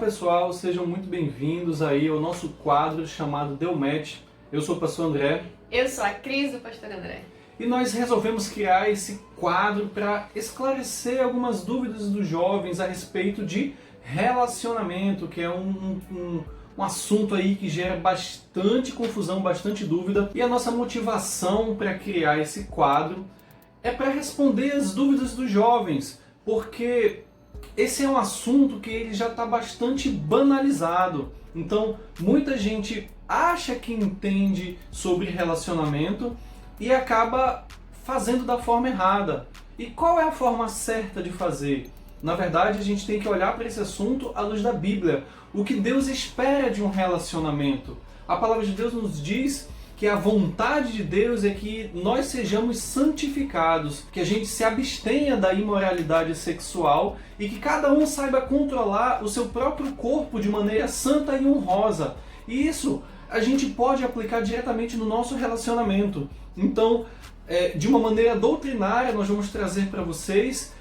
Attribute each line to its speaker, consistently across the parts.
Speaker 1: pessoal, sejam muito bem-vindos aí ao nosso quadro chamado Deu Match. Eu sou o pastor André.
Speaker 2: Eu sou a Cris do pastor André.
Speaker 1: E nós resolvemos criar esse quadro para esclarecer algumas dúvidas dos jovens a respeito de relacionamento, que é um assunto aí que gera bastante confusão, bastante dúvida. E a nossa motivação para criar esse quadro é para responder as dúvidas dos jovens, porque esse é um assunto que ele já está bastante banalizado. Então, muita gente acha que entende sobre relacionamento e acaba fazendo da forma errada. E qual é a forma certa de fazer? Na verdade, a gente tem que olhar para esse assunto à luz da Bíblia. O que Deus espera de um relacionamento. A palavra de Deus nos diz que a vontade de Deus é que nós sejamos santificados, que a gente se abstenha da imoralidade sexual e que cada um saiba controlar o seu próprio corpo de maneira santa e honrosa. E isso a gente pode aplicar diretamente no nosso relacionamento. Então, de uma maneira doutrinária, nós vamos trazer para vocês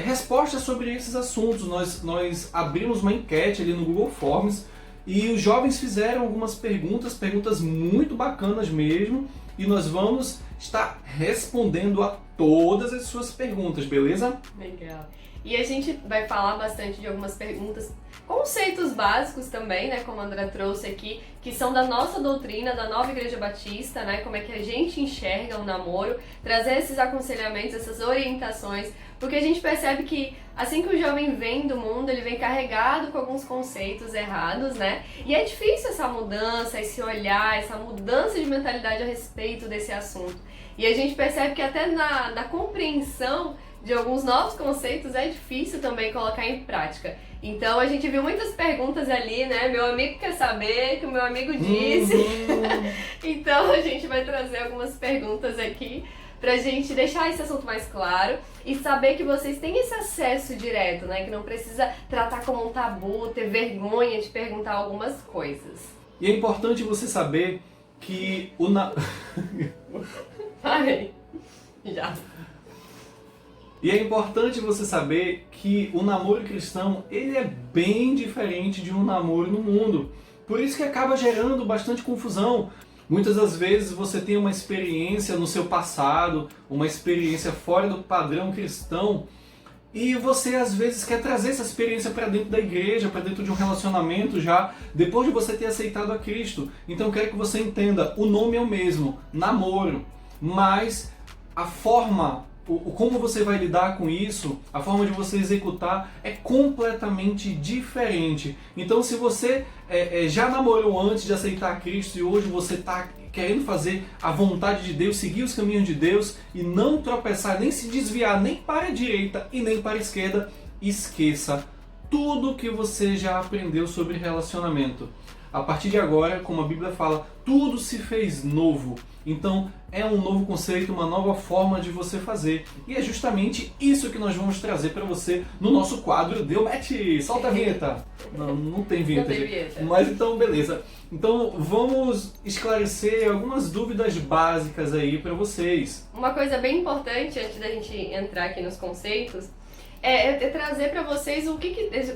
Speaker 1: respostas sobre esses assuntos. Nós abrimos uma enquete ali no Google Forms e os jovens fizeram algumas perguntas muito bacanas mesmo, e nós vamos estar respondendo a todas as suas perguntas, beleza?
Speaker 2: Legal. E a gente vai falar bastante de algumas perguntas, conceitos básicos também, né, como a André trouxe aqui, que são da nossa doutrina, da Nova Igreja Batista, né, como é que a gente enxerga o namoro, trazer esses aconselhamentos, essas orientações, porque a gente percebe que assim que o jovem vem do mundo, ele vem carregado com alguns conceitos errados, né, e é difícil essa mudança, esse olhar, essa mudança de mentalidade a respeito desse assunto. E a gente percebe que até na compreensão de alguns novos conceitos é difícil também colocar em prática. Então a gente viu muitas perguntas ali, né? Meu amigo quer saber, que o meu amigo disse. Então a gente vai trazer algumas perguntas aqui pra gente deixar esse assunto mais claro e saber que vocês têm esse acesso direto, né? Que não precisa tratar como um tabu, ter vergonha de perguntar algumas coisas.
Speaker 1: E é importante você saber que
Speaker 2: Parei. Já.
Speaker 1: E é importante você saber que o namoro cristão, ele é bem diferente de um namoro no mundo. Por isso que acaba gerando bastante confusão. Muitas das vezes você tem uma experiência no seu passado, uma experiência fora do padrão cristão, e você às vezes quer trazer essa experiência para dentro da igreja, para dentro de um relacionamento já, depois de você ter aceitado a Cristo. Então eu quero que você entenda, o nome é o mesmo, namoro, mas a forma, como você vai lidar com isso, a forma de você executar é completamente diferente. Então se você já namorou antes de aceitar Cristo e hoje você está querendo fazer a vontade de Deus, seguir os caminhos de Deus e não tropeçar, nem se desviar nem para a direita e nem para a esquerda, esqueça tudo que você já aprendeu sobre relacionamento. A partir de agora, como a Bíblia fala, tudo se fez novo. Então é um novo conceito, uma nova forma de você fazer. E é justamente isso que nós vamos trazer para você no nosso quadro Deu Match. Solta a vinheta. Não tem vinheta.
Speaker 2: Não tem vinheta.
Speaker 1: Mas então, beleza. Então vamos esclarecer algumas dúvidas básicas aí para vocês.
Speaker 2: Uma coisa bem importante, antes da gente entrar aqui nos conceitos, é trazer para vocês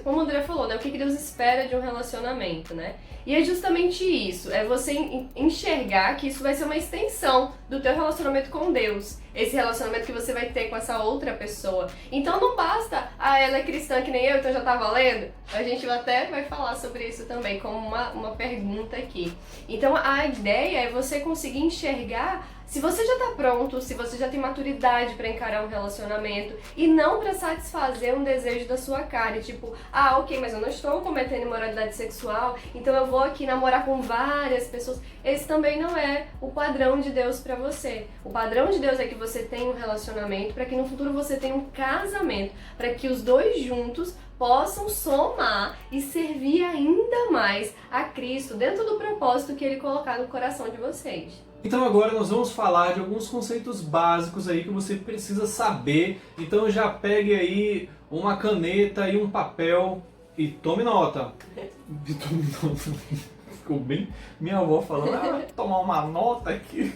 Speaker 2: como o André falou, né? O que Deus espera de um relacionamento, né? E é justamente isso, é você enxergar que isso vai ser uma extensão do teu relacionamento com Deus, esse relacionamento que você vai ter com essa outra pessoa. Então não basta, ela é cristã que nem eu, então já tá valendo? A gente até vai falar sobre isso também, como uma pergunta aqui. Então a ideia é você conseguir enxergar se você já está pronto, se você já tem maturidade para encarar um relacionamento e não para satisfazer um desejo da sua carne, tipo, ok, mas eu não estou cometendo imoralidade sexual, então eu vou aqui namorar com várias pessoas. Esse também não é o padrão de Deus para você. O padrão de Deus é que você tenha um relacionamento, para que no futuro você tenha um casamento, para que os dois juntos possam somar e servir ainda mais a Cristo dentro do propósito que Ele colocar no coração de vocês.
Speaker 1: Então agora nós vamos falar de alguns conceitos básicos aí que você precisa saber. Então já pegue aí uma caneta e um papel e tome nota. E tome nota. Ficou bem minha avó falando, tomar uma nota aqui.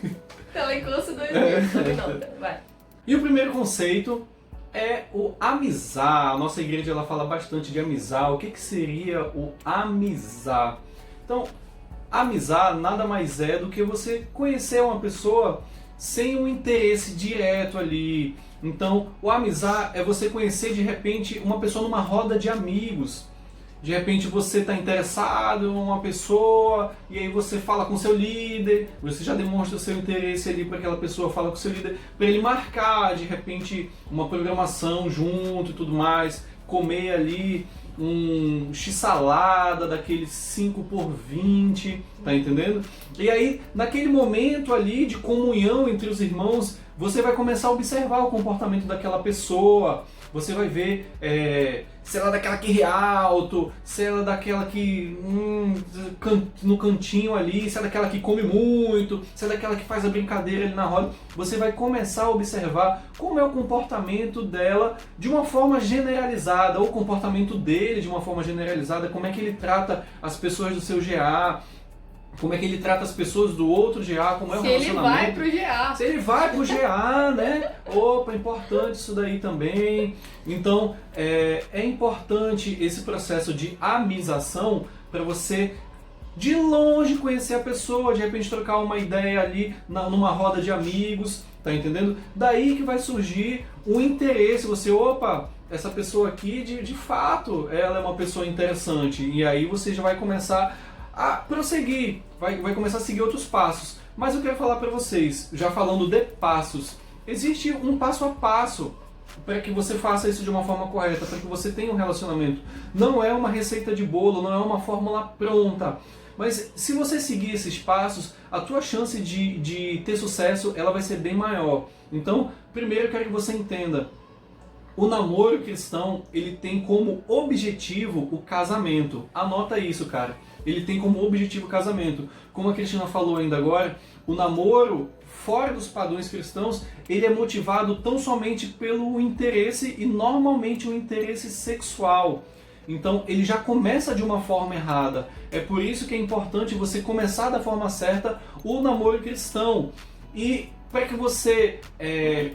Speaker 2: Telecurso 2000, tome nota, vai.
Speaker 1: E o primeiro conceito é o amizar. A nossa igreja ela fala bastante de amizar. O que seria o amizar? Então, amizar nada mais é do que você conhecer uma pessoa sem um interesse direto ali. Então, o amizar é você conhecer de repente uma pessoa numa roda de amigos. De repente você está interessado em uma pessoa e aí você fala com seu líder, você já demonstra o seu interesse ali para aquela pessoa, fala com seu líder, para ele marcar de repente uma programação junto e tudo mais, comer ali um x-salada daqueles 5 por 20, tá entendendo? E aí, naquele momento ali de comunhão entre os irmãos, você vai começar a observar o comportamento daquela pessoa. Você vai ver se ela é daquela que ri alto, se ela é daquela que no cantinho ali, se ela é daquela que come muito, se ela é daquela que faz a brincadeira ali na roda. Você vai começar a observar como é o comportamento dela de uma forma generalizada, ou o comportamento dele de uma forma generalizada, como é que ele trata as pessoas do seu GA, como é que ele trata as pessoas do outro GA, como é o relacionamento.
Speaker 2: Se ele vai pro GA.
Speaker 1: Se ele vai pro GA, né? Opa, importante isso daí também. Então, é importante esse processo de amização para você, de longe, conhecer a pessoa, de repente trocar uma ideia ali numa roda de amigos, tá entendendo? Daí que vai surgir o interesse, você, opa, essa pessoa aqui, de fato, ela é uma pessoa interessante. E aí você já vai começar a prosseguir, vai começar a seguir outros passos. Mas eu quero falar para vocês, já falando de passos, existe um passo a passo para que você faça isso de uma forma correta, para que você tenha um relacionamento. Não é uma receita de bolo, não é uma fórmula pronta. Mas se você seguir esses passos, a tua chance de ter sucesso ela vai ser bem maior. Então, primeiro eu quero que você entenda, o namoro cristão, ele tem como objetivo o casamento. Anota isso, cara. Ele tem como objetivo o casamento. Como a Cristina falou ainda agora, o namoro, fora dos padrões cristãos, ele é motivado tão somente pelo interesse e normalmente o interesse sexual. Então ele já começa de uma forma errada. É por isso que é importante você começar da forma certa o namoro cristão. E para que você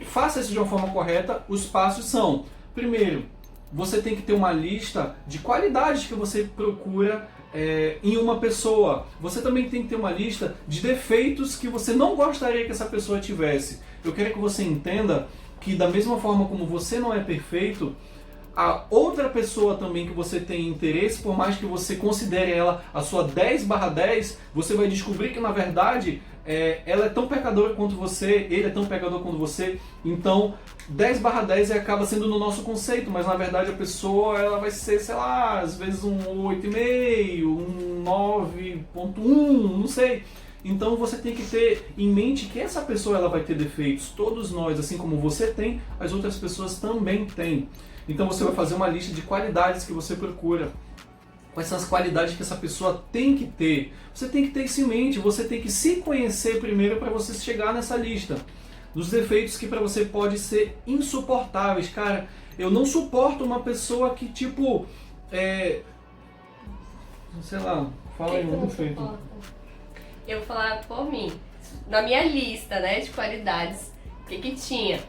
Speaker 1: faça isso de uma forma correta, os passos são: primeiro, você tem que ter uma lista de qualidades que você procura em uma pessoa. Você também tem que ter uma lista de defeitos que você não gostaria que essa pessoa tivesse. Eu quero que você entenda que da mesma forma como você não é perfeito, a outra pessoa também que você tem interesse, por mais que você considere ela a sua 10/10, você vai descobrir que na verdade ela é tão pecadora quanto você, ele é tão pecador quanto você. Então 10/10 acaba sendo no nosso conceito, mas na verdade a pessoa ela vai ser, sei lá, às vezes um 8,5, um 9,1, não sei. Então você tem que ter em mente que essa pessoa ela vai ter defeitos. Todos nós, assim como você tem, as outras pessoas também têm. Então você vai fazer uma lista de qualidades que você procura. Quais são as qualidades que essa pessoa tem que ter? Você tem que ter isso em mente, você tem que se conhecer primeiro para você chegar nessa lista. Dos defeitos que para você pode ser insuportáveis. Cara, eu não suporto uma pessoa que tipo... sei lá, fala aí um defeito.
Speaker 2: Eu vou falar por mim. Na minha lista, né, de qualidades, o que tinha?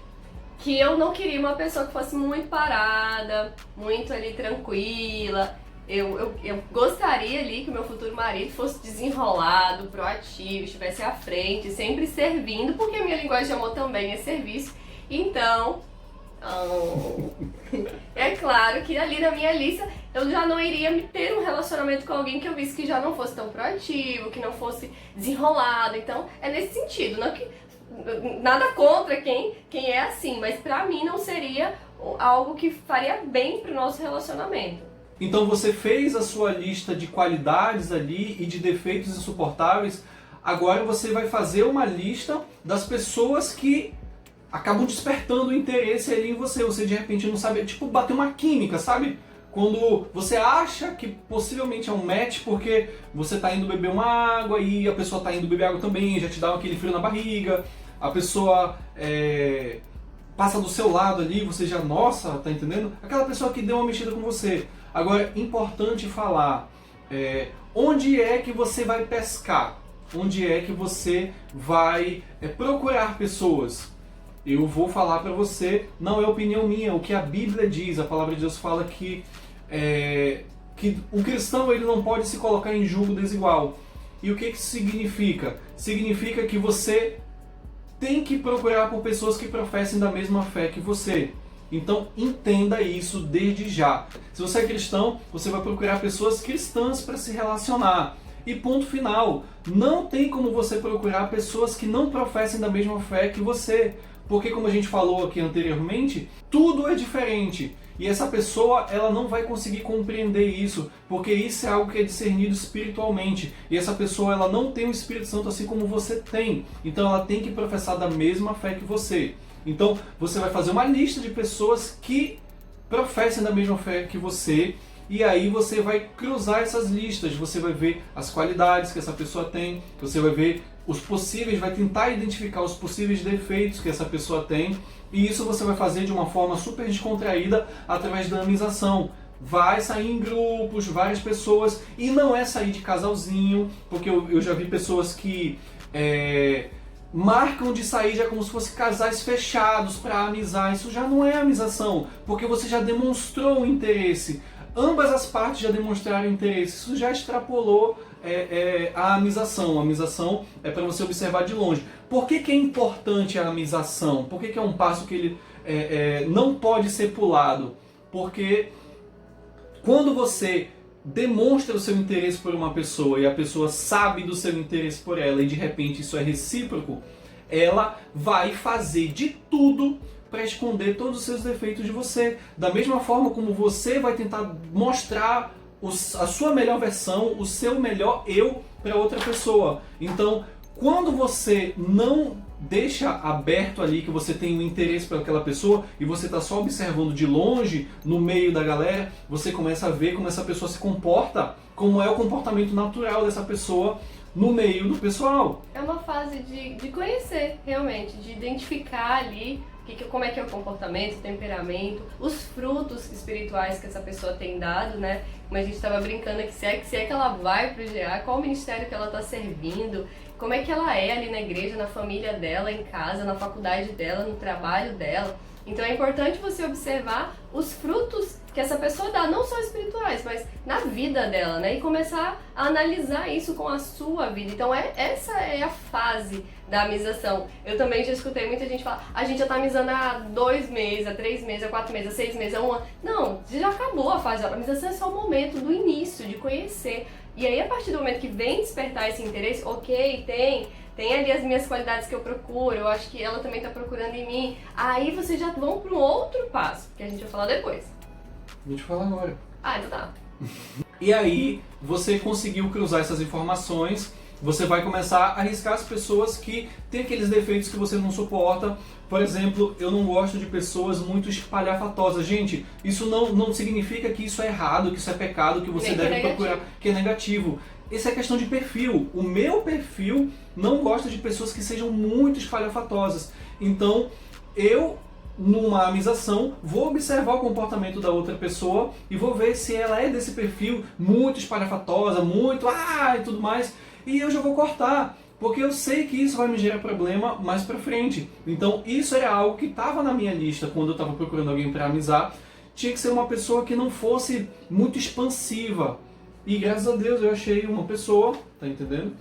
Speaker 2: Que eu não queria uma pessoa que fosse muito parada, muito ali tranquila. Eu gostaria ali que o meu futuro marido fosse desenrolado, proativo, estivesse à frente, sempre servindo, porque a minha linguagem de amor também é serviço. Então, é claro que ali na minha lista eu já não iria ter um relacionamento com alguém que eu visse que já não fosse tão proativo, que não fosse desenrolado. Então, é nesse sentido, não que nada contra quem é assim, mas pra mim não seria algo que faria bem pro nosso relacionamento.
Speaker 1: Então você fez a sua lista de qualidades ali e de defeitos insuportáveis. Agora você vai fazer uma lista das pessoas que acabam despertando o interesse ali em você. Você de repente não sabe, tipo, bater uma química, sabe? Quando você acha que possivelmente é um match porque você tá indo beber uma água e a pessoa tá indo beber água também, já te dá aquele frio na barriga, a pessoa passa do seu lado ali, você já, nossa, tá entendendo? Aquela pessoa que deu uma mexida com você. Agora, importante falar, onde é que você vai pescar? Onde é que você vai procurar pessoas? eu vou falar para você, não é opinião minha, o que a Bíblia diz, a palavra de Deus fala que o cristão ele não pode se colocar em julgo desigual. E o que isso significa? Significa que você tem que procurar por pessoas que professem da mesma fé que você. Então entenda isso desde já. Se você é cristão, você vai procurar pessoas cristãs para se relacionar. E ponto final. Não tem como você procurar pessoas que não professem da mesma fé que você. Porque como a gente falou aqui anteriormente, tudo é diferente. E essa pessoa ela não vai conseguir compreender isso, porque isso é algo que é discernido espiritualmente. E essa pessoa ela não tem o Espírito Santo assim como você tem. Então ela tem que professar da mesma fé que você. Então você vai fazer uma lista de pessoas que professem da mesma fé que você. E aí você vai cruzar essas listas, você vai ver as qualidades que essa pessoa tem, você vai ver os possíveis, vai tentar identificar os possíveis defeitos que essa pessoa tem, e isso você vai fazer de uma forma super descontraída através da amizade. Vai sair em grupos, várias pessoas, e não é sair de casalzinho, porque eu já vi pessoas que marcam de sair já como se fossem casais fechados para amizar. Isso já não é amizade, porque você já demonstrou o interesse. Ambas as partes já demonstraram interesse. Isso já extrapolou a amização. A amização é para você observar de longe. Por que é importante a amização? Por que é um passo que ele não pode ser pulado? Porque quando você demonstra o seu interesse por uma pessoa e a pessoa sabe do seu interesse por ela e de repente isso é recíproco, ela vai fazer de tudo para esconder todos os seus defeitos de você. Da mesma forma como você vai tentar mostrar a sua melhor versão, o seu melhor eu para outra pessoa. Então, quando você não deixa aberto ali que você tem um interesse por aquela pessoa e você está só observando de longe, no meio da galera, você começa a ver como essa pessoa se comporta, como é o comportamento natural dessa pessoa no meio do pessoal.
Speaker 2: É uma fase de conhecer, realmente, de identificar ali como é que é o comportamento, o temperamento, os frutos espirituais que essa pessoa tem dado, né? Como a gente estava brincando aqui, se é que ela vai pro GA, qual o ministério que ela está servindo, como é que ela é ali na igreja, na família dela, em casa, na faculdade dela, no trabalho dela. Então é importante você observar os frutos que essa pessoa dá, não só espirituais, mas na vida dela, né? E começar a analisar isso com a sua vida. Então essa é a fase da amização. Eu também já escutei muita gente falar, a gente já tá amizando há 2 meses, há 3 meses, há 4 meses, há 6 meses, há 1 ano. Não, já acabou a fase. A amização é só o momento do início, de conhecer. E aí, a partir do momento que vem despertar esse interesse, ok, tem ali as minhas qualidades que eu procuro, eu acho que ela também tá procurando em mim. Aí vocês já vão para um outro passo, que a gente vai falar depois.
Speaker 1: A gente fala agora.
Speaker 2: Ah, então tá.
Speaker 1: E aí, você conseguiu cruzar essas informações, você vai começar a arriscar as pessoas que têm aqueles defeitos que você não suporta. Por exemplo, eu não gosto de pessoas muito espalhafatosas. Gente, isso não significa que isso é errado, que isso é pecado, que você deve procurar, que é negativo. Essa é questão de perfil. O meu perfil não gosta de pessoas que sejam muito espalhafatosas. Então, eu, numa amização, vou observar o comportamento da outra pessoa e vou ver se ela é desse perfil muito espalhafatosa, muito e tudo mais. E eu já vou cortar, porque eu sei que isso vai me gerar problema mais pra frente. Então isso era algo que estava na minha lista quando eu estava procurando alguém para amizar. Tinha que ser uma pessoa que não fosse muito expansiva. E graças a Deus eu achei uma pessoa, tá entendendo?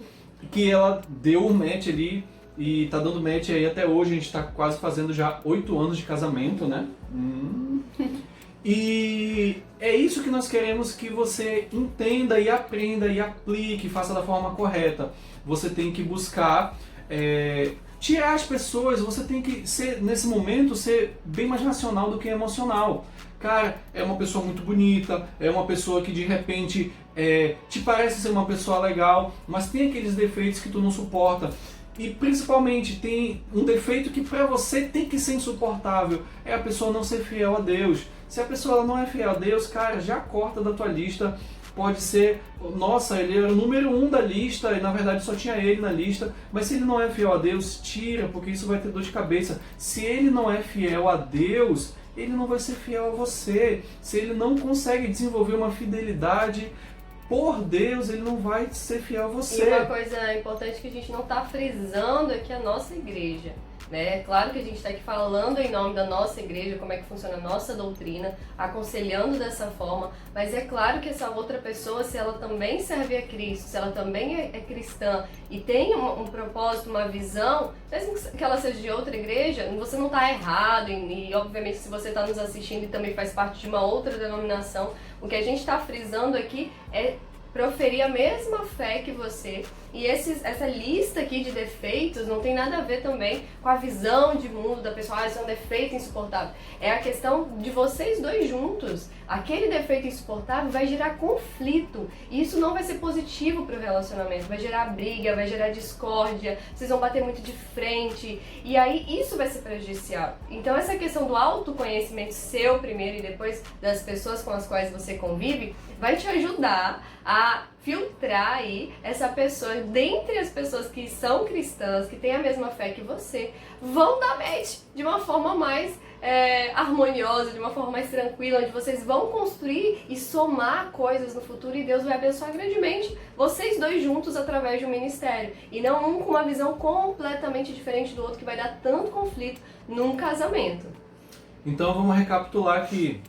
Speaker 1: Que ela deu um match ali e tá dando match aí até hoje. A gente tá quase fazendo já 8 anos de casamento, né? E é isso que nós queremos que você entenda e aprenda e aplique, faça da forma correta. Você tem que buscar tirar as pessoas, você tem que ser, nesse momento, ser bem mais racional do que emocional. Cara, é uma pessoa muito bonita, é uma pessoa que de repente te parece ser uma pessoa legal, mas tem aqueles defeitos que tu não suporta. E principalmente tem um defeito que para você tem que ser insuportável, é a pessoa não ser fiel a Deus. Se a pessoa não é fiel a Deus, cara, já corta da tua lista. Pode ser, nossa, ele era o número 1 da lista e na verdade só tinha ele na lista, mas se ele não é fiel a Deus, tira, porque isso vai ter dor de cabeça. Se ele não é fiel a Deus, ele não vai ser fiel a você. Se ele não consegue desenvolver uma fidelidade por Deus, ele não vai ser fiel a você.
Speaker 2: E uma coisa importante que a gente não está frisando é que a nossa igreja né? Claro que a gente está aqui falando em nome da nossa igreja, como é que funciona a nossa doutrina, aconselhando dessa forma, mas é claro que essa outra pessoa, se ela também serve a Cristo, se ela também é cristã e tem um propósito, uma visão, mesmo que ela seja de outra igreja, você não está errado, e obviamente se você está nos assistindo e também faz parte de uma outra denominação, o que a gente está frisando aqui é proferir a mesma fé que você. E essa lista aqui de defeitos não tem nada a ver também com a visão de mundo da pessoa, isso é um defeito insuportável. É a questão de vocês dois juntos. Aquele defeito insuportável vai gerar conflito. E isso não vai ser positivo para o relacionamento. Vai gerar briga, vai gerar discórdia, vocês vão bater muito de frente. E aí isso vai ser prejudicial. Então essa questão do autoconhecimento seu primeiro e depois das pessoas com as quais você convive, vai te ajudar a filtrar aí essa pessoa, dentre as pessoas que são cristãs, que têm a mesma fé que você, vão dar match de uma forma mais harmoniosa, de uma forma mais tranquila, onde vocês vão construir e somar coisas no futuro e Deus vai abençoar grandemente vocês dois juntos através de um ministério. E não um com uma visão completamente diferente do outro que vai dar tanto conflito num casamento.
Speaker 1: Então vamos recapitular aqui.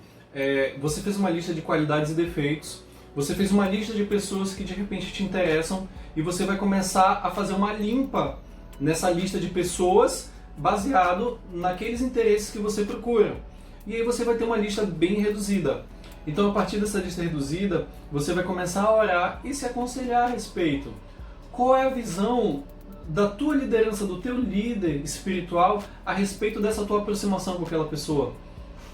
Speaker 1: Você fez uma lista de qualidades e defeitos, você fez uma lista de pessoas que de repente te interessam e você vai começar a fazer uma limpa nessa lista de pessoas baseado naqueles interesses que você procura. E aí você vai ter uma lista bem reduzida. Então a partir dessa lista reduzida, você vai começar a orar e se aconselhar a respeito. Qual é a visão da tua liderança, do teu líder espiritual a respeito dessa tua aproximação com aquela pessoa?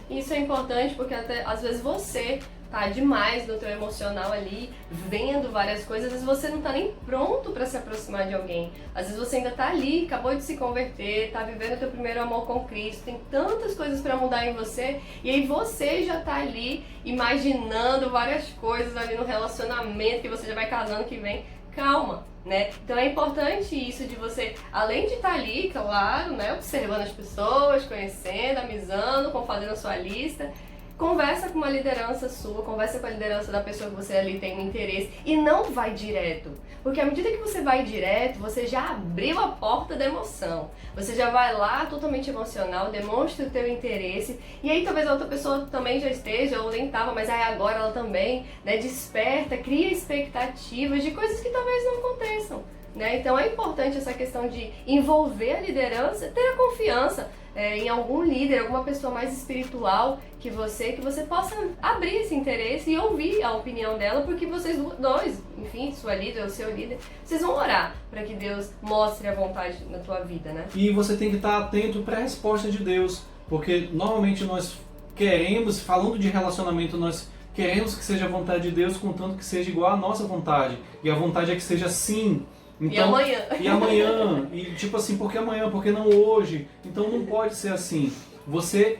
Speaker 2: Isso é importante porque até às vezes você tá demais no teu emocional ali, vendo várias coisas, às vezes você não tá nem pronto para se aproximar de alguém. Às vezes você ainda tá ali, acabou de se converter, tá vivendo o teu primeiro amor com Cristo, tem tantas coisas para mudar em você, e aí você já tá ali imaginando várias coisas ali no relacionamento, que você já vai casando que vem. Calma, né? Então é importante isso de você, além de estar ali, claro, né, observando as pessoas, conhecendo, amizando, fazendo a sua lista, conversa com uma liderança sua, conversa com a liderança da pessoa que você ali tem um interesse e não vai direto. Porque à medida que você vai direto, você já abriu a porta da emoção. Você já vai lá totalmente emocional, demonstra o teu interesse e aí talvez a outra pessoa também já esteja ou nem estava, mas aí agora ela também, né, desperta, cria expectativas de coisas que talvez não aconteçam. Né? Então é importante essa questão de envolver a liderança, ter a confiança em algum líder, alguma pessoa mais espiritual que você possa abrir esse interesse e ouvir a opinião dela, porque vocês dois, enfim, sua líder ou seu líder, vocês vão orar para que Deus mostre a vontade na tua vida, né?
Speaker 1: E você tem que estar atento para a resposta de Deus, porque normalmente nós queremos, falando de relacionamento, nós queremos que seja a vontade de Deus, contanto que seja igual à nossa vontade, e a vontade é que seja sim. Então,
Speaker 2: e amanhã?
Speaker 1: E amanhã, e tipo assim, por que amanhã? Por que não hoje? Então não pode ser assim. Você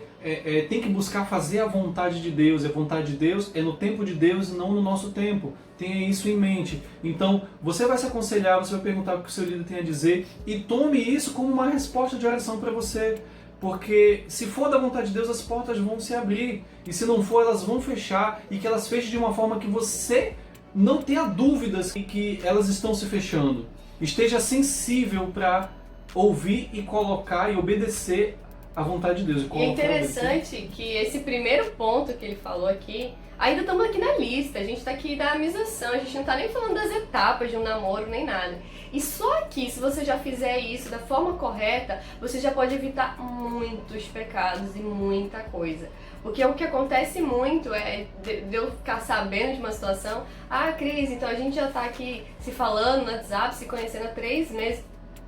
Speaker 1: tem que buscar fazer a vontade de Deus, e a vontade de Deus é no tempo de Deus e não no nosso tempo. Tenha isso em mente. Então você vai se aconselhar, você vai perguntar o que o seu líder tem a dizer e tome isso como uma resposta de oração para você. Porque se for da vontade de Deus, as portas vão se abrir. E se não for, elas vão fechar. E que elas fechem de uma forma que você não tenha dúvidas e que elas estão se fechando. Esteja sensível para ouvir e colocar e obedecer à vontade de Deus.
Speaker 2: E é interessante que esse primeiro ponto que ele falou aqui, ainda estamos aqui na lista, a gente está aqui da amenização, a gente não está nem falando das etapas de um namoro nem nada. E só aqui, se você já fizer isso da forma correta, você já pode evitar muitos pecados e muita coisa. Porque o que acontece muito é de eu ficar sabendo de uma situação, Cris, então a gente já tá aqui se falando no WhatsApp, se conhecendo há 3 meses,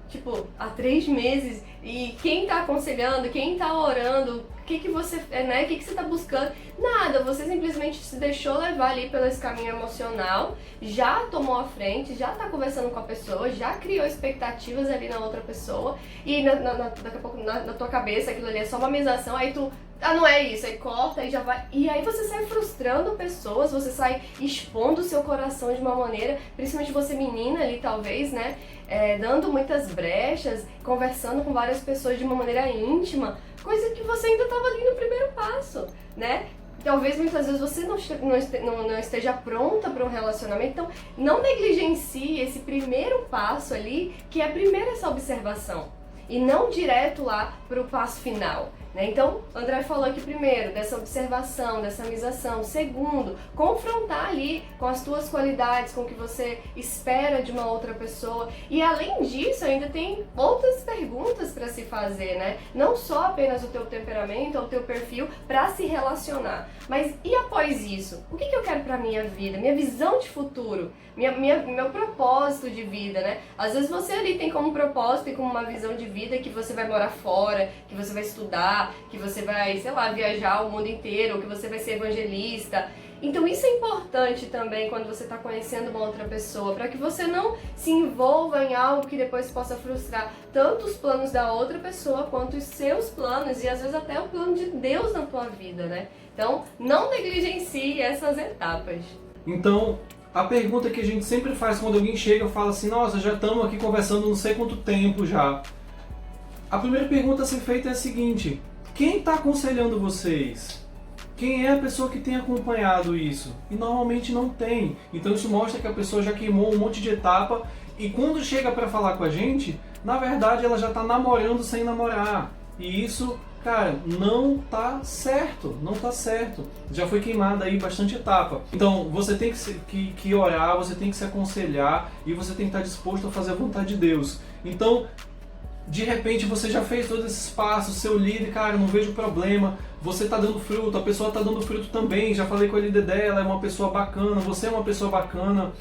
Speaker 2: tipo, há 3 meses, e quem tá aconselhando, quem tá orando, o que você, né, o que você tá buscando? Nada, você simplesmente se deixou levar ali pelo esse caminho emocional, já tomou a frente, já tá conversando com a pessoa, já criou expectativas ali na outra pessoa, e daqui a pouco na tua cabeça aquilo ali é só uma amenização, aí tu, não é isso, aí corta e já vai, e aí você sai frustrando pessoas, você sai expondo o seu coração de uma maneira, principalmente você menina ali talvez, né, dando muitas brechas, conversando com várias pessoas de uma maneira íntima, coisa que você ainda estava ali no primeiro passo, né? Talvez muitas vezes você não esteja pronta para um relacionamento, então não negligencie esse primeiro passo ali, que é primeiro essa observação. e não direto lá para o passo final. Então, o André falou aqui primeiro, dessa observação, dessa amenização. Segundo, confrontar ali com as tuas qualidades, com o que você espera de uma outra pessoa. E além disso, ainda tem outras perguntas para se fazer, né? Não só apenas o teu temperamento ou o teu perfil para se relacionar. Mas e após isso? O que eu quero para minha vida? Minha visão de futuro? Meu propósito de vida, né? Às vezes você ali tem como propósito e como uma visão de vida que você vai morar fora, que você vai estudar, que você vai, sei lá, viajar o mundo inteiro, ou que você vai ser evangelista. Então isso é importante também quando você está conhecendo uma outra pessoa, para que você não se envolva em algo que depois possa frustrar tanto os planos da outra pessoa quanto os seus planos e às vezes até o plano de Deus na tua vida, né? Então não negligencie essas etapas.
Speaker 1: Então, a pergunta que a gente sempre faz quando alguém chega e fala assim, nossa, já estamos aqui conversando não sei quanto tempo já. A primeira pergunta a ser feita é a seguinte: quem está aconselhando vocês? Quem é a pessoa que tem acompanhado isso? E normalmente não tem. Então isso mostra que a pessoa já queimou um monte de etapa e quando chega para falar com a gente, na verdade ela já está namorando sem namorar. E isso, cara, não tá certo, não tá certo. Já foi queimada aí bastante etapa. Então você tem que orar, você tem que se aconselhar e você tem que estar disposto a fazer a vontade de Deus. Então, de repente você já fez todos esses passos, seu líder, cara, não vejo problema, você tá dando fruto, a pessoa tá dando fruto também, já falei com a líder dela, é uma pessoa bacana, você é uma pessoa bacana.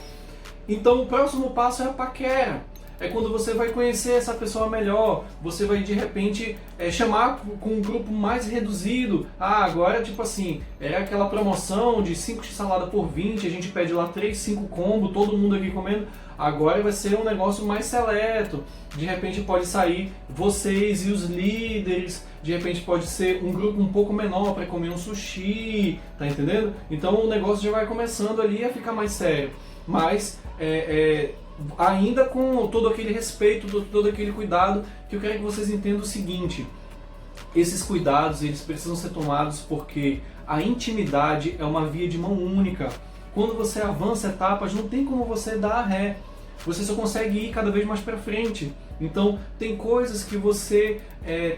Speaker 1: Então o próximo passo é a paquera. É quando você vai conhecer essa pessoa melhor, você vai de repente chamar com um grupo mais reduzido. Ah, agora tipo assim, é aquela promoção de 5 salada por 20, a gente pede lá 3, 5 combo, todo mundo aqui comendo. Agora vai ser um negócio mais seleto. De repente pode sair vocês e os líderes, de repente pode ser um grupo um pouco menor para comer um sushi, tá entendendo? Então o negócio já vai começando ali a ficar mais sério. Mas ainda com todo aquele respeito, todo aquele cuidado, que eu quero que vocês entendam o seguinte: esses cuidados eles precisam ser tomados porque a intimidade é uma via de mão única. Quando você avança etapas, não tem como você dar ré. Você só consegue ir cada vez mais para frente. Então, tem coisas que você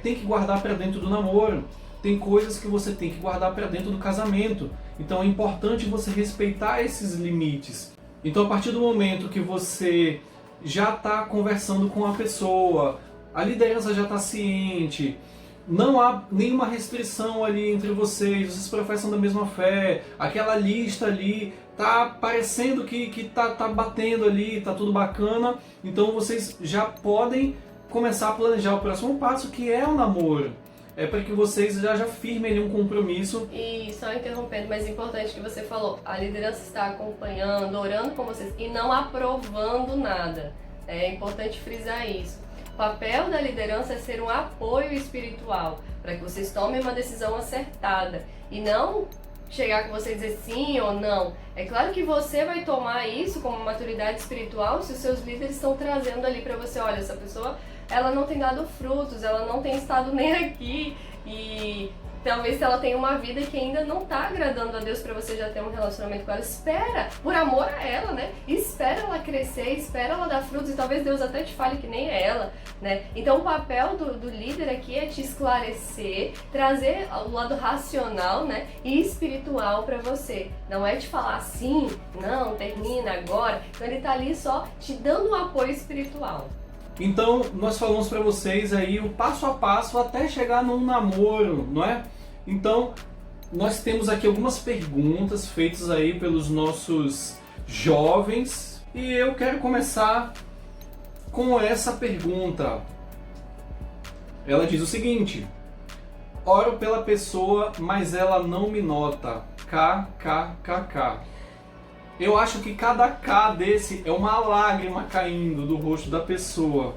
Speaker 1: tem que guardar para dentro do namoro. Tem coisas que você tem que guardar para dentro do casamento. Então, é importante você respeitar esses limites. Então, a partir do momento que você já está conversando com a pessoa, a liderança já está ciente, não há nenhuma restrição ali entre vocês professam da mesma fé, aquela lista ali tá parecendo que tá batendo ali, tá tudo bacana, então vocês já podem começar a planejar o próximo passo, que é o namoro. É para que vocês já firmem ali um compromisso.
Speaker 2: E só interrompendo, mas é importante que você falou, a liderança está acompanhando, orando com vocês e não aprovando nada. É importante frisar isso. O papel da liderança é ser um apoio espiritual, para que vocês tomem uma decisão acertada e não chegar com você e dizer sim ou não. É claro que você vai tomar isso como maturidade espiritual se os seus líderes estão trazendo ali para você, olha, essa pessoa ela não tem dado frutos, ela não tem estado nem aqui e talvez ela tenha uma vida que ainda não está agradando a Deus para você já ter um relacionamento com ela. Espera, por amor a ela, né? Espera ela crescer, espera ela dar frutos e talvez Deus até te fale que nem é ela, né? Então o papel do líder aqui é te esclarecer, trazer o lado racional, né? E espiritual para você. Não é te falar assim, não, termina agora. Então ele tá ali só te dando um apoio espiritual.
Speaker 1: Então, nós falamos para vocês aí o passo a passo até chegar num namoro, não é? Então, nós temos aqui algumas perguntas feitas aí pelos nossos jovens e eu quero começar com essa pergunta. Ela diz o seguinte: oro pela pessoa, mas ela não me nota. KKKK. Eu acho que cada K desse é uma lágrima caindo do rosto da pessoa.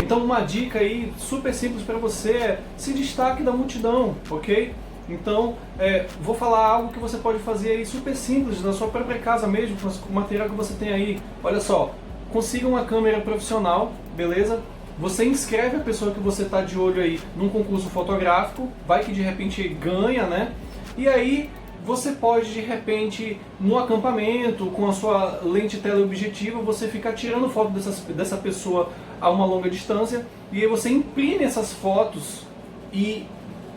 Speaker 1: Então uma dica aí super simples para você é se destaque da multidão, ok? Então vou falar algo que você pode fazer aí super simples na sua própria casa mesmo, com o material que você tem aí. Olha só, consiga uma câmera profissional, beleza? Você inscreve a pessoa que você está de olho aí num concurso fotográfico, vai que de repente ganha, né? E aí você pode de repente, no acampamento, com a sua lente teleobjetiva, você ficar tirando foto dessa pessoa a uma longa distância, e aí você imprime essas fotos e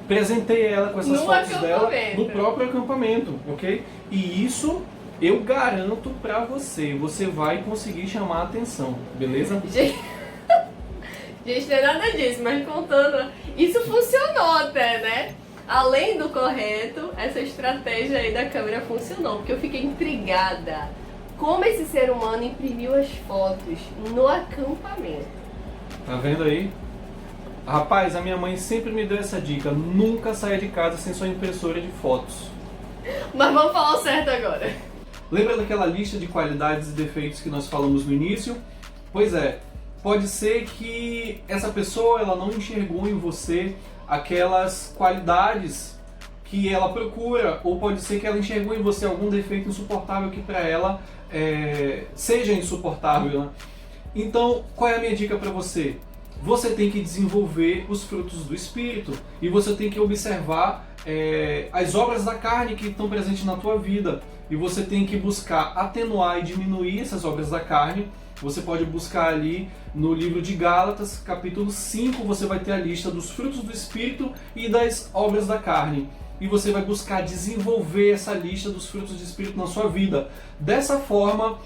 Speaker 1: presenteia ela com essas fotos dela no próprio acampamento, ok? E isso eu garanto pra você, você vai conseguir chamar a atenção, beleza?
Speaker 2: Gente, não é nada disso, mas contando, isso funcionou até, né? Além do correto, essa estratégia aí da câmera funcionou, porque eu fiquei intrigada. Como esse ser humano imprimiu as fotos no acampamento?
Speaker 1: Tá vendo aí? Rapaz, a minha mãe sempre me deu essa dica, nunca saia de casa sem sua impressora de fotos.
Speaker 2: Mas vamos falar o certo agora.
Speaker 1: Lembra daquela lista de qualidades e defeitos que nós falamos no início? Pois é, pode ser que essa pessoa ela não enxergou em você aquelas qualidades que ela procura, ou pode ser que ela enxergou em você algum defeito insuportável que para ela seja insuportável, né? Então, qual é a minha dica para você? Você tem que desenvolver os frutos do Espírito e você tem que observar as obras da carne que estão presentes na tua vida, e você tem que buscar atenuar e diminuir essas obras da carne. Você pode buscar ali no livro de Gálatas, capítulo 5, você vai ter a lista dos frutos do Espírito e das obras da carne. E você vai buscar desenvolver essa lista dos frutos do Espírito na sua vida. Dessa forma,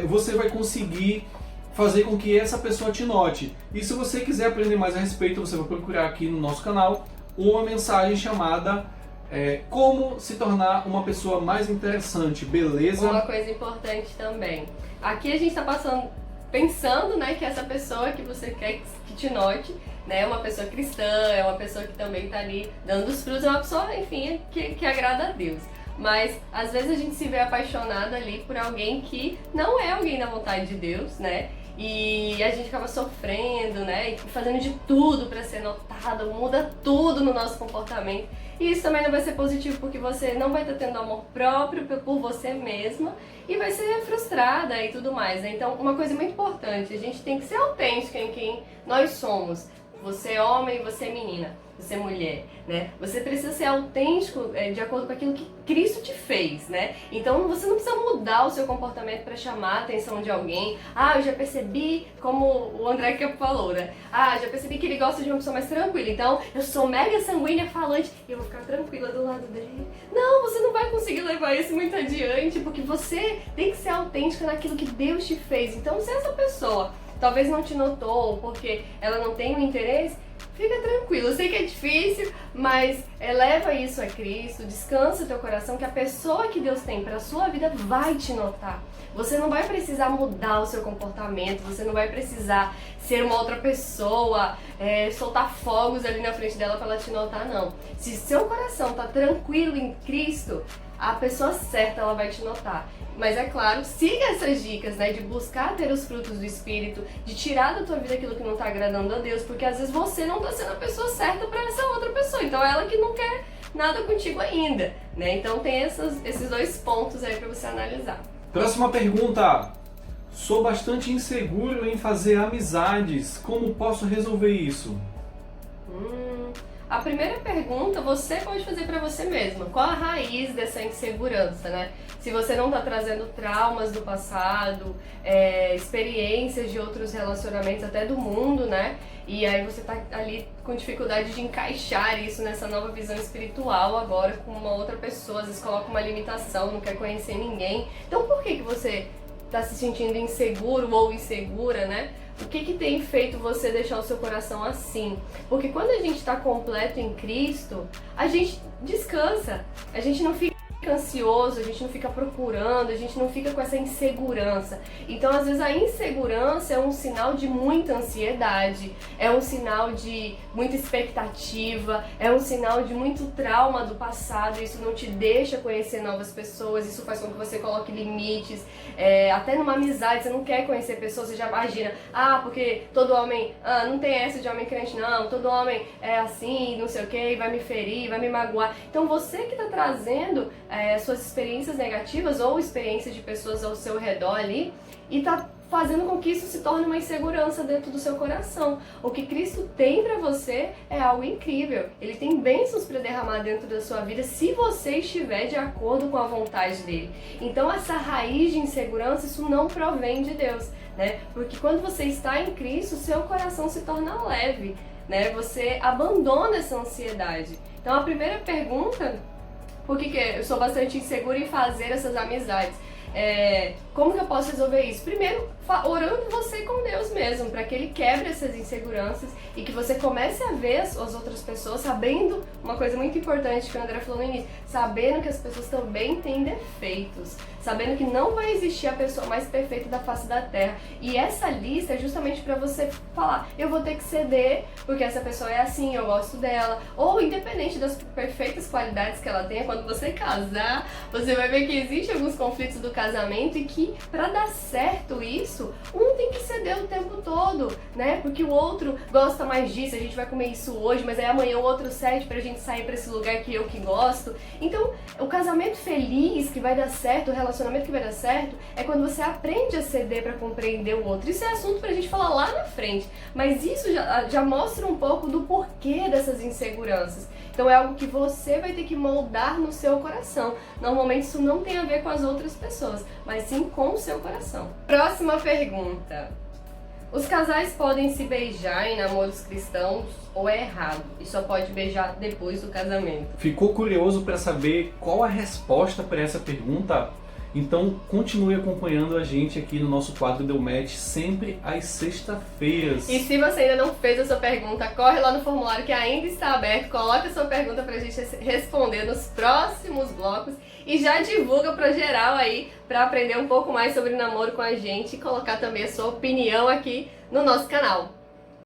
Speaker 1: você vai conseguir fazer com que essa pessoa te note. E se você quiser aprender mais a respeito, você vai procurar aqui no nosso canal uma mensagem chamada Como se tornar uma pessoa mais interessante, beleza?
Speaker 2: Uma coisa importante também. Aqui a gente está pensando, né, que essa pessoa que você quer que te note, né, é uma pessoa cristã, é uma pessoa que também está ali dando os frutos, é uma pessoa, enfim, que agrada a Deus. Mas às vezes a gente se vê apaixonada ali por alguém que não é alguém da vontade de Deus, né? E a gente acaba sofrendo, né? E fazendo de tudo para ser notado, muda tudo no nosso comportamento. E isso também não vai ser positivo, porque você não vai estar tendo amor próprio por você mesma e vai ser frustrada e tudo mais, né? Então, uma coisa muito importante, a gente tem que ser autêntica em quem nós somos. Você é homem, você é menina, você é mulher, né? Você precisa ser autêntico de acordo com aquilo que Cristo te fez, né? Então você não precisa mudar o seu comportamento para chamar a atenção de alguém. Ah, eu já percebi, como o André que falou, né? Ah, já percebi que ele gosta de uma pessoa mais tranquila, então eu sou mega sanguínea falante e eu vou ficar tranquila do lado dele. Não, você não vai conseguir levar isso muito adiante, porque você tem que ser autêntica naquilo que Deus te fez. Então, se essa pessoa talvez não te notou, porque ela não tem um interesse, fica tranquilo. Eu sei que é difícil, mas eleva isso a Cristo, descansa o teu coração, que a pessoa que Deus tem para a sua vida vai te notar. Você não vai precisar mudar o seu comportamento, você não vai precisar ser uma outra pessoa, soltar fogos ali na frente dela para ela te notar, não. Se seu coração tá tranquilo em Cristo, a pessoa certa ela vai te notar. Mas é claro, siga essas dicas, né, de buscar ter os frutos do Espírito, de tirar da tua vida aquilo que não tá agradando a Deus, porque às vezes você não tá sendo a pessoa certa para essa outra pessoa, então é ela que não quer nada contigo ainda, né? Então tem esses dois pontos aí para você analisar.
Speaker 1: Próxima pergunta. Sou bastante inseguro em fazer amizades, como posso resolver isso?
Speaker 2: A primeira pergunta você pode fazer para você mesma. Qual a raiz dessa insegurança, né? Se você não está trazendo traumas do passado, experiências de outros relacionamentos, até do mundo, né? E aí você tá ali com dificuldade de encaixar isso nessa nova visão espiritual agora com uma outra pessoa. Às vezes coloca uma limitação, não quer conhecer ninguém. Então por que você está se sentindo inseguro ou insegura, né? O que tem feito você deixar o seu coração assim? Porque quando a gente está completo em Cristo, a gente descansa, a gente não fica ansioso, a gente não fica procurando, a gente não fica com essa insegurança. Então, às vezes, a insegurança é um sinal de muita ansiedade, é um sinal de muita expectativa, é um sinal de muito trauma do passado. Isso não te deixa conhecer novas pessoas, isso faz com que você coloque limites. Até numa amizade, você não quer conhecer pessoas, você já imagina, porque todo homem, não tem essa de homem crente, não, todo homem é assim, não sei o que, vai me ferir, vai me magoar. Então, você que está trazendo suas experiências negativas ou experiências de pessoas ao seu redor ali e tá fazendo com que isso se torne uma insegurança dentro do seu coração. O que Cristo tem para você é algo incrível. Ele tem bênçãos para derramar dentro da sua vida se você estiver de acordo com a vontade dele. Então essa raiz de insegurança, isso não provém de Deus, né? Porque quando você está em Cristo, seu coração se torna leve, né? Você abandona essa ansiedade. Então a primeira pergunta, por que eu sou bastante insegura em fazer essas amizades? Como que eu posso resolver isso? Primeiro, orando você com Deus mesmo, para que Ele quebre essas inseguranças e que você comece a ver as outras pessoas sabendo, uma coisa muito importante que o André falou no início, sabendo que as pessoas também têm defeitos, sabendo que não vai existir a pessoa mais perfeita da face da terra. E essa lista é justamente para você falar, eu vou ter que ceder porque essa pessoa é assim, eu gosto dela. Ou independente das perfeitas qualidades que ela tenha, quando você casar, você vai ver que existem alguns conflitos do casamento e que para dar certo isso, um tem que ceder o tempo todo, né? Porque o outro gosta mais disso, a gente vai comer isso hoje, mas aí amanhã o outro cede pra gente sair pra esse lugar que eu que gosto. Então, o casamento feliz que vai dar certo, o relacionamento que vai dar certo, é quando você aprende a ceder pra compreender o outro. Isso é assunto pra gente falar lá na frente, mas isso já mostra um pouco do porquê dessas inseguranças. Então é algo que você vai ter que moldar no seu coração. Normalmente isso não tem a ver com as outras pessoas, mas sim com o seu coração. Próxima pergunta. Os casais podem se beijar em namoros cristãos ou é errado? E só pode beijar depois do casamento?
Speaker 1: Ficou curioso para saber qual a resposta para essa pergunta? Então continue acompanhando a gente aqui no nosso quadro Deu Match, sempre às sextas-feiras.
Speaker 2: E se você ainda não fez a sua pergunta, corre lá no formulário que ainda está aberto, coloca a sua pergunta pra gente responder nos próximos blocos e já divulga pra geral aí, pra aprender um pouco mais sobre namoro com a gente e colocar também a sua opinião aqui no nosso canal.